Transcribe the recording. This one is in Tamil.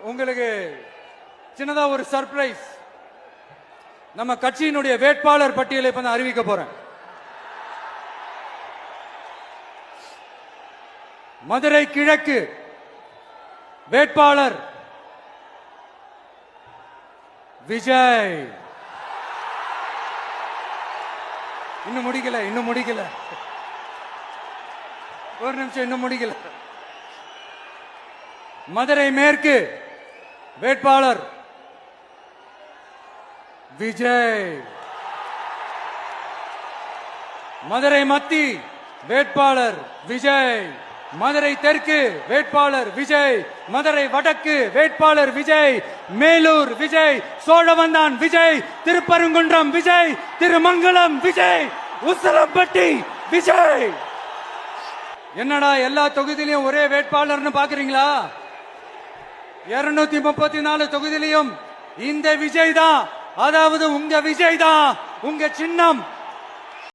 உங்களுக்கு சின்னதா ஒரு சர்ப்ரைஸ். நம்ம கட்சியினுடைய வேட்பாளர் பட்டியலை இப்ப நான் அறிவிக்க போறேன். மதுரை கிழக்கு வேட்பாளர் விஜய். இன்னும் முடிக்கல ஒரு நிமிஷம், இன்னும் முடிக்கல. மதுரை மேற்கு வேட்பாளர் விஜய். மதுரை மத்தி வேட்பாளர் விஜய். மதுரை தெற்கு வேட்பாளர் விஜய். மதுரை வடக்கு வேட்பாளர் விஜய். மேலூர் விஜய். சோழவந்தான் விஜய். திருப்பரங்குன்றம் விஜய். திருமங்கலம் விஜய். உசிலம்பட்டி விஜய். என்னடா எல்லா தொகுதியிலையும் ஒரே வேட்பாளர்னு பாக்குறீங்களா? 234 தொகுதியிலையும் இந்த விஜய் தான், அதாவது உங்க விஜய் தான். உங்க சின்னம்